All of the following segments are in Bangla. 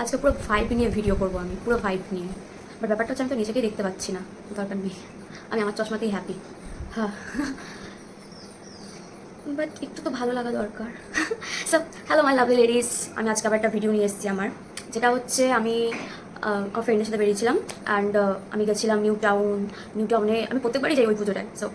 আজকে পুরো ভাইব নিয়ে ভিডিও করবো আমি, পুরো ভাইব নিয়ে। বাট ব্যাপারটা হচ্ছে আমি তো নিজেকেই দেখতে পাচ্ছি না, দরকার নেই, আমি আমার চশমাতেই হ্যাপি। হ্যাঁ, বাট একটু তো ভালো লাগা দরকার। So hello my lovely ladies, আমি আজকে আবার একটা ভিডিও নিয়ে এসেছি আমার, যেটা হচ্ছে আমি আমার ফ্রেন্ডের সাথে বেরিয়েছিলাম। অ্যান্ড আমি গেছিলাম নিউ টাউনে। আমি প্রত্যেকবারই যাই ওই পুজোটায়। সো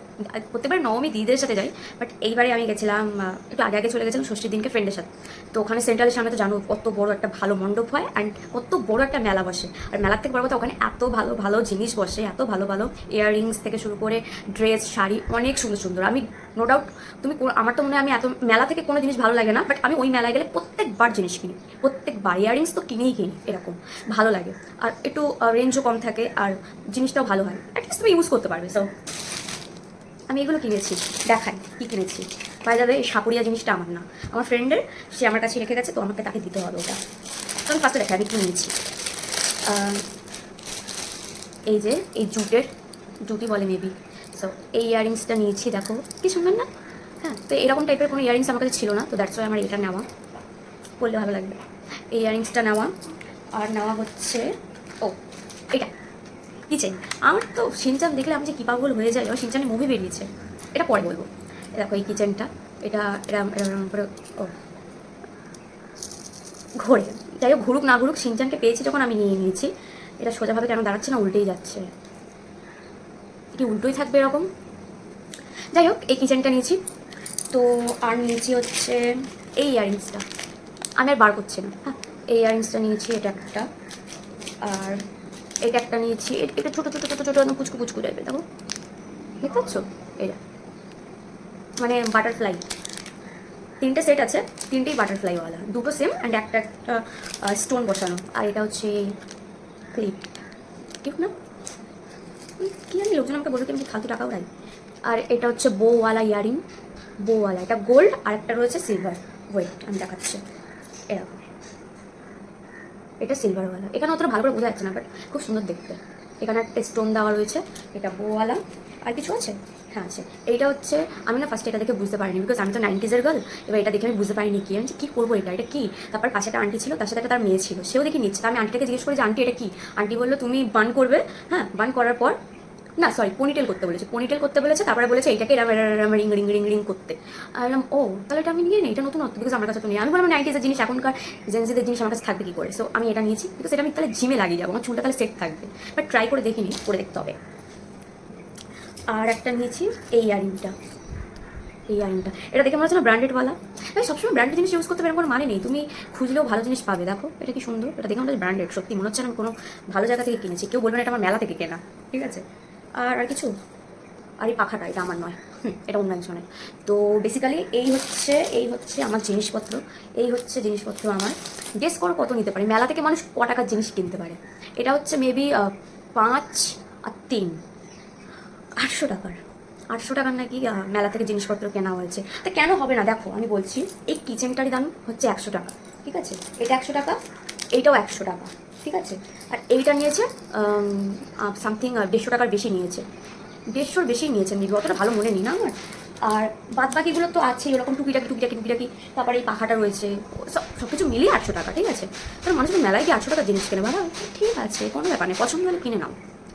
প্রত্যেকবার নবমী দিদিদের সাথে যাই, বাট এইবারে আমি গেছিলাম একটু আগে আগে চলে গেছিলাম ষষ্ঠীর দিনকে ফ্রেন্ডের সাথে। তো ওখানে সেন্ট্রালের সামনে তো জানো কত বড় একটা ভালো মণ্ডপ হয়, অ্যান্ড কত বড় একটা মেলা বসে। আর মেলার থেকে বড় কথা, ওখানে এত ভালো ভালো জিনিস বসে, এত ভালো ভালো ইয়াররিংস থেকে শুরু করে ড্রেস, শাড়ি, অনেক সুন্দর সুন্দর। আমি নো ডাউট তুমি আমার তো মনে হয় আমি এত মেলা থেকে কোনো জিনিস ভালো লাগে না, বাট আমি ওই মেলায় গেলে প্রত্যেকবার জিনিস কিনি, প্রত্যেকবার ইয়াররিংস তো কিনেই কিনি, এরকম ভালো লাগে। আর একটু রেঞ্জও কম থাকে, আর জিনিসটাও ভালো হয়, অ্যাটলিস্ট তুমি ইউজ করতে পারবে। সো আমি এগুলো কিনেছি, দেখাই কী কিনেছি। পাই যাবে, এই সাপুরিয়া জিনিসটা আমার না, আমার ফ্রেন্ডের, সে আমার কাছে রেখে গেছে, তো আমাকে তাকে দিতে হবে ওটা। তো আমি ফার্স্টে দেখাই আমি কী নিয়েছি। এই যে এই জুটি বলে মেবি। সো এই ইয়াররিংসটা নিয়েছি, দেখো কি সুন্দর না। হ্যাঁ, তো এরকম টাইপের কোনো ইয়াররিংস আমার কাছে ছিল না, তো দ্যাটস ওয়াই আমার এটা নেওয়া, পরলে ভালো লাগবে। এই ইয়াররিংসটা নেওয়া, আর নেওয়া হচ্ছে ও এটা কিচেন। আমার তো শিনচান দেখলে আমি যে কী পাগল হয়ে যাই, আমার শিনচানের মুভি বেরিয়েছে, এটা পরে বলবো। দেখো এই কিচেনটা, এটা এরম এরম করে ও ঘোরে। যাই হোক, ঘুরুক না ঘুরুক, শিনচানকে পেয়েছি যখন আমি নিয়ে নিয়েছি। এটা সোজাভাবে কেন দাঁড়াচ্ছে না, উল্টেই যাচ্ছে, কি উল্টোই থাকবে এরকম। যাই হোক, এই কিচেনটা নিয়েছি। তো আর নিয়েছি হচ্ছে এই ইয়াররিংসটা, আমি আর বার করছি না। হ্যাঁ, এই ইয়াররিংসটা নিয়েছি, এটা একটা। আর এটা একটা নিয়েছি, এটা ছোটো ছোটো ছোটো ছোটো একদম কুচকু কুচকু টাইপের, দেখো দেখতে পাচ্ছ, এটা মানে বাটারফ্লাই। তিনটে সেট আছে, তিনটেই বাটারফ্লাইওয়ালা, দুটো সেম, অ্যান্ড একটা একটা স্টোন বসানো। আর এটা হচ্ছে ক্লিপ, ঠিক না? কী জানি, লোকজন আমাকে বলতে আমি ফালতু টাকা উড়াই। আর এটা হচ্ছে বোওয়ালা ইয়ারিং, বোওয়ালা, এটা গোল্ড, আর একটা রয়েছে সিলভার। ওয়েট আমি দেখাচ্ছি, এরকম, এটা সিলভারওয়ালা। এখানে অতটা ভালো করে বোঝা যাচ্ছে না, বাট খুব সুন্দর দেখতে। এখানে একটা স্টোন দেওয়া রয়েছে, এটা বোওয়ালা। আর কিছু আছে? হ্যাঁ আছে। এইটা হচ্ছে, আমি না ফার্স্টে এটা দেখে বুঝতে পারিনি, বিকজ আমি তো 90s গার্ল। এবার এটা দেখে আমি বুঝতে পারিনি কি, আমি কী করবো, এটা কী। তারপর পাশে একটা আন্টি ছিল, তার সাথে একটা তার মেয়ে ছিল, সেও দেখি নিচ্ছে। তা আমি আন্টিটাকে জিজ্ঞেস করি যে আন্টি এটা কী। আন্টি বললো তুমি বান করবে, হ্যাঁ বান করার পর, না সরি, পনিটেল করতে বলেছে, পনিটেল করতে বলেছে। তারপরে বলেছে এইটাকে রিং রিং রিং রিং করতে। আর বললাম ও তাহলে এটা আমি নিয়ে নিই, এটা নতুনত্ব, বিকজ আমার কাছে তো নেই। আমি বললাম 90s জিনিস, এখনকার জেনজিদের জিনিস আমার কাছে থাকবে কী করে। সো আমি এটা নিয়েছি, বিকজ এটা আমি তাহলে জিমে লাগিয়ে যাবো, আমার চুলটা তাহলে সেট থাকবে। বাট ট্রাই করে দেখিনি, করে দেখতে হবে। আর একটা নিয়েছি এই ইয়ারিংটা, এই ইয়ারিংটা, এটা দেখে মনে হচ্ছে না ব্র্যান্ডেডওয়ালা। ভাই সবসময় ব্র্যান্ডেড জিনিস ইউজ করতে পারেন কোনো মানে নেই, তুমি খুঁজলেও ভালো জিনিস পাবে। দেখো এটা কি সুন্দর, এটা দেখে মনে হচ্ছে ব্র্যান্ডেড, সত্যি মনে হচ্ছে না আমি কোনো ভালো জায়গা থেকে কিনেছি। কেউ বলবে না এটা আমার মেলা থেকে কেনা, ঠিক আছে। আর কিছু, আর এই পাখাটা এটা আমার নয়, এটা অন্য একজনের। তো বেসিক্যালি এই হচ্ছে আমার জিনিসপত্র, এই হচ্ছে জিনিসপত্র আমার। গেস করো কত নিতে পারে, মেলা থেকে মানুষ ক টাকার জিনিস কিনতে পারে। এটা হচ্ছে মেবি 5 আর 3 800 টাকার, 800 টাকার নাকি মেলা থেকে জিনিসপত্র কেনা হয়েছে। তা কেন হবে না, দেখো আমি বলছি, এই কিচেনটারই দাম হচ্ছে 100 টাকা, ঠিক আছে। এটা 100 টাকা, এইটাও 100 টাকা, ঠিক আছে। আর এইটা নিয়েছে সামথিং 150 টাকার বেশি নিয়েছে, 150-র বেশি নিয়েছে মেবি, অতটা ভালো মনে নেই না আমার। আর বাদ বাকিগুলো তো আছেই ওরকম টুকিটাকি টুকিটাকি টুকিটাকি। তারপরে এই পাখাটা রয়েছে, সব কিছু মিলিয়ে 800 টাকা, ঠিক আছে। তার মানুষ তো মেলায় কি 800 টাকার জিনিস কেনে, বাবা ঠিক আছে, কোনো ব্যাপার নেই, পছন্দ হলে কিনে নাও,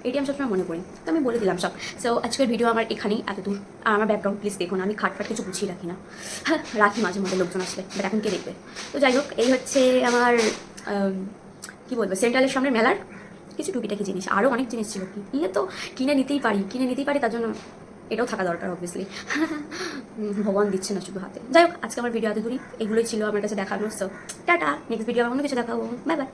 এটি আমি সবসময় মনে করি। তো আমি বলে দিলাম সব। সো আজকের ভিডিও আমার এখানেই এত দূর। আর আমার ব্যাকগ্রাউন্ড প্লিজ দেখুন, আমি খাটফাট কিছু গুছিয়ে রাখি না, হ্যাঁ রাখি মাঝে মধ্যে লোকজন আসলে, বাট এখন কে দেখবে। তো যাই হোক, এই হচ্ছে আমার কী বলবো, সেন্ট্রালের সামনে মেলার কিছু টুকিটাকি জিনিস। আরও অনেক জিনিস ছিল, কিনে তো কিনে নিতেই পারি, তার জন্য এটাও থাকা দরকার অবভিয়াসলি। ভগবান দিচ্ছে না শুধু হাতে। যাই হোক, আজকে আমার ভিডিও এত দূরই, এগুলোই ছিল আমার কাছে দেখানো। সো টাটা, নেক্সট ভিডিও অন্য কিছু দেখাবো, বাই বাই।